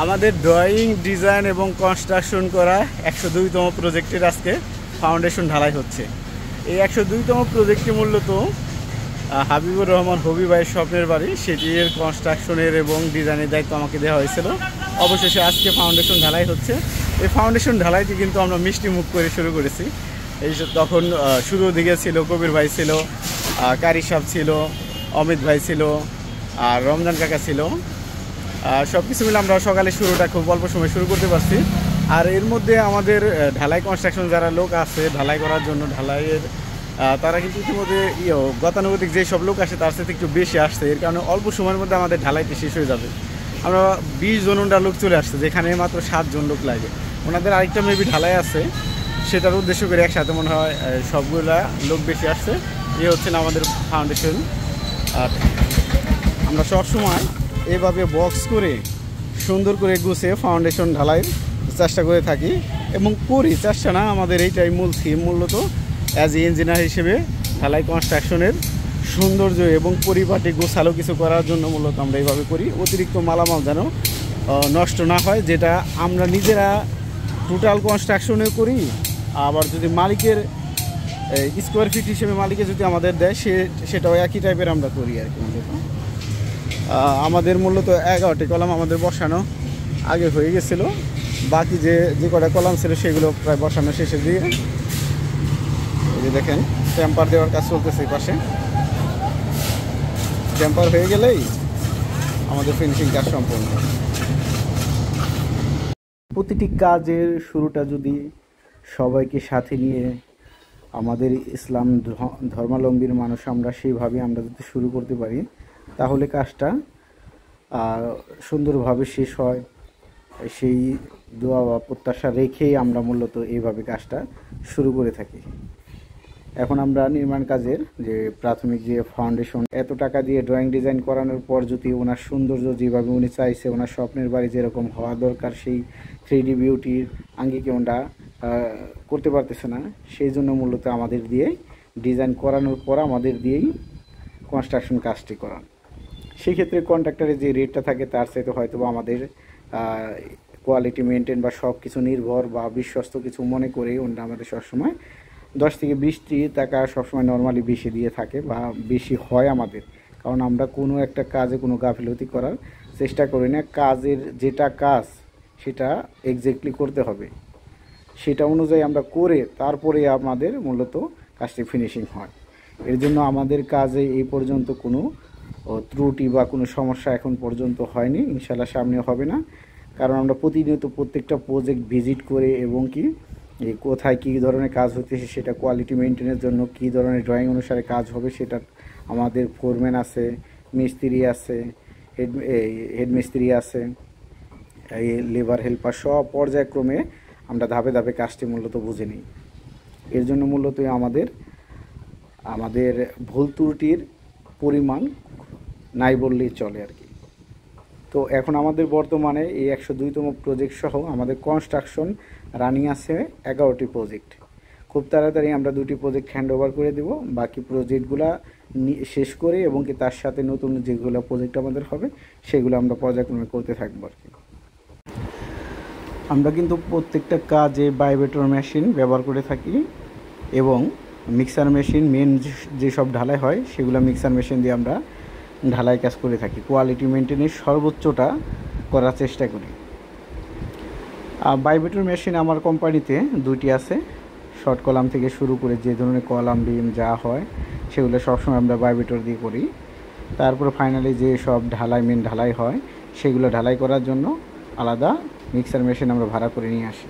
আমাদের drawing design এবং construction করা 102তম প্রজেক্টের আজকে ফাউন্ডেশন ঢালাই হচ্ছে। এই 102তম প্রজেক্টটি মূলত হাবিবুর রহমান হবি ভাইয়ের স্বপ্নের বাড়ি, সেটির কনস্ট্রাকশনের এবং ডিজাইনের দায়িত্ব আমাকে দেওয়া হয়েছিল। অবশেষে আজকে ফাউন্ডেশন ঢালাই হচ্ছে। এই ফাউন্ডেশন ঢালাইটি কিন্তু আমরা মিষ্টি মুখ করে শুরু করেছি। এই তখন শুরুর দিকে ছিল কবির ভাই ছিল, কারি সাহেব ছিল, অমিত ভাই ছিল, আর রমজান কাকা ছিল। সব কিছু মিলে আমরা সকালে শুরুটা খুব অল্প সময় শুরু করতে পারছি। আর এর মধ্যে আমাদের ঢালাই কনস্ট্রাকশন যারা লোক আছে ঢালাই করার জন্য, ঢালাইয়ের তারা কিন্তু ইতিমধ্যে গতানুগতিক যেসব লোক আসে তার সাথে একটু বেশি আসছে। এর কারণে অল্প সময়ের মধ্যে আমাদের ঢালাইটি শেষ হয়ে যাবে। আমরা 20 জনটা লোক চলে আসছে, যেখানে মাত্র 7 জন লোক লাগে। ওনাদের আরেকটা মেবি ঢালাই আছে, সেটার উদ্দেশ্য করে একসাথে মনে হয় সবগুলা লোক বেশি আসছে। হচ্ছে না আমাদের ফাউন্ডেশন। আর আমরা সবসময় এভাবে বক্স করে সুন্দর করে গুছিয়ে ফাউন্ডেশন ঢালাইয়ের চেষ্টা করে থাকি এবং করি। চেষ্টা না, আমাদের এইটাই মূল থিম। মূলত অ্যাজ এ ইঞ্জিনিয়ার হিসেবে ঢালাই কনস্ট্রাকশনের সৌন্দর্য এবং পরিপাটি গোছালো কিছু করার জন্য মূলত আমরা এইভাবে করি। অতিরিক্ত মালামাল যেন নষ্ট না হয়, যেটা আমরা নিজেরা টোটাল কনস্ট্রাকশনে করি। আবার যদি মালিকের স্কোয়ার ফিট হিসেবে মালিকে যদি আমাদের দেয়, সেটাও একই টাইপের আমরা করি আর কি। আমাদের মূলত 11টি কলাম আমাদের বসানো আগে হয়ে গেছিলো। বাকি যে কটা কলাম ছিল সেগুলো প্রায় বসানো শেষের দিকে। এই যে দেখেন টেম্পার দেওয়ার কাজ চলতেছে। এই পাশে টেম্পার হয়ে গেলেই আমাদের ফিনিশিং কাজ সম্পূর্ণ। প্রতিটি কাজের শুরুটা যদি সবাইকে সাথে নিয়ে আমাদের ইসলাম ধর্মাবলম্বীর মানুষ আমরা সেইভাবে আমরা যদি শুরু করতে পারি, তাহলে কাজটা সুন্দরভাবে শেষ হয়। সেই দোয়া বা প্রত্যাশা রেখেই আমরা মূলত এইভাবে কাজটা শুরু করে থাকি। এখন আমরা নির্মাণ কাজের যে প্রাথমিক যে ফাউন্ডেশন, এত টাকা দিয়ে ড্রয়িং ডিজাইন করানোর পর যদি ওনার সৌন্দর্য যেভাবে উনি চাইছে, ওনার স্বপ্নের বাড়ি যেরকম হওয়া দরকার, সেই 3D বিউটির আঙ্গিকে ওটা করতে পারতেছে না, সেই জন্য মূলত আমাদের দিয়ে ডিজাইন করানোর পর আমাদের দিয়েই কনস্ট্রাকশন কাজটি করান। সেই ক্ষেত্রে কন্ট্রাক্টরের যে রেটটা থাকে তার সাথে হয়তো বা আমাদের কোয়ালিটি মেনটেন বা সব কিছু নির্ভর বা বিশ্বস্ত কিছু মনে করে ওটা আমাদের সবসময় 10 থেকে 20টি টাকা সবসময় নর্মালি বেশি দিয়ে থাকে বা বেশি হয় আমাদের। কারণ আমরা কোনো একটা কাজে কোনো গাফিলতি করার চেষ্টা করি না। কাজের যেটা কাজ সেটা এক্স্যাক্টলি করতে হবে, সেটা অনুযায়ী আমরা করে তারপরে আমাদের মূলত কাজটি ফিনিশিং হয়। এর জন্য আমাদের কাজে এই পর্যন্ত কোনো ত্রুটি বা কোনো সমস্যা এখন পর্যন্ত হয়নি, ইনশাল্লাহ সামনে হবে না। কারণ আমরা প্রতিনিয়ত প্রত্যেকটা প্রজেক্ট ভিজিট করে এবং কি কোথায় কী ধরনের কাজ হতেছে, সেটা কোয়ালিটি মেনটেনের জন্য কী ধরনের ড্রয়িং অনুসারে কাজ হবে, সেটা আমাদের ফোরম্যান আছে, মিস্ত্রি আছে, হেড মিস্ত্রি আছে, এই লেবার হেল্পার, সব পর্যায়ক্রমে আমরা ধাপে ধাপে কাজটি মূলত বুঝে নিই। এর জন্য মূলত আমাদের ভুল ত্রুটির পরিমাণ নাই বললেই চলে আর কি। তো এখন আমাদের বর্তমানে এই 102তম প্রজেক্ট সহ আমাদের কনস্ট্রাকশন রানিং আছে 11টি প্রজেক্ট। খুব তাড়াতাড়ি আমরা 2টি প্রজেক্ট হ্যান্ড ওভার করে দেব। বাকি প্রজেক্টগুলো শেষ করে এবং কি তার সাথে নতুন যেগুলো প্রজেক্ট আমাদের হবে সেগুলো আমরা পর্যায়ক্রমে করতে থাকবো আর কি। আমরা কিন্তু প্রত্যেকটা কাজে ভাইব্রেটর মেশিন ব্যবহার করে থাকি এবং মিক্সার মেশিন, মেন যেসব ঢালাই হয় সেগুলো মিক্সার মেশিন দিয়ে আমরা ঢালাই কাজ করে থাকি। কোয়ালিটি মেনটেনের সর্বোচ্চটা করার চেষ্টা করি। ভাইব্রেটর মেশিন আমার কোম্পানিতে 2টি আছে। শর্ট কলাম থেকে শুরু করে যে ধরনের কলাম বিম যা হয় সেগুলো সবসময় আমরা ভাইব্রেটর দিয়ে করি। তারপরে ফাইনালি যে সব ঢালাই মেন ঢালাই হয় সেগুলো ঢালাই করার জন্য আলাদা মিক্সার মেশিন আমরা ভাড়া করে নিয়ে আসি।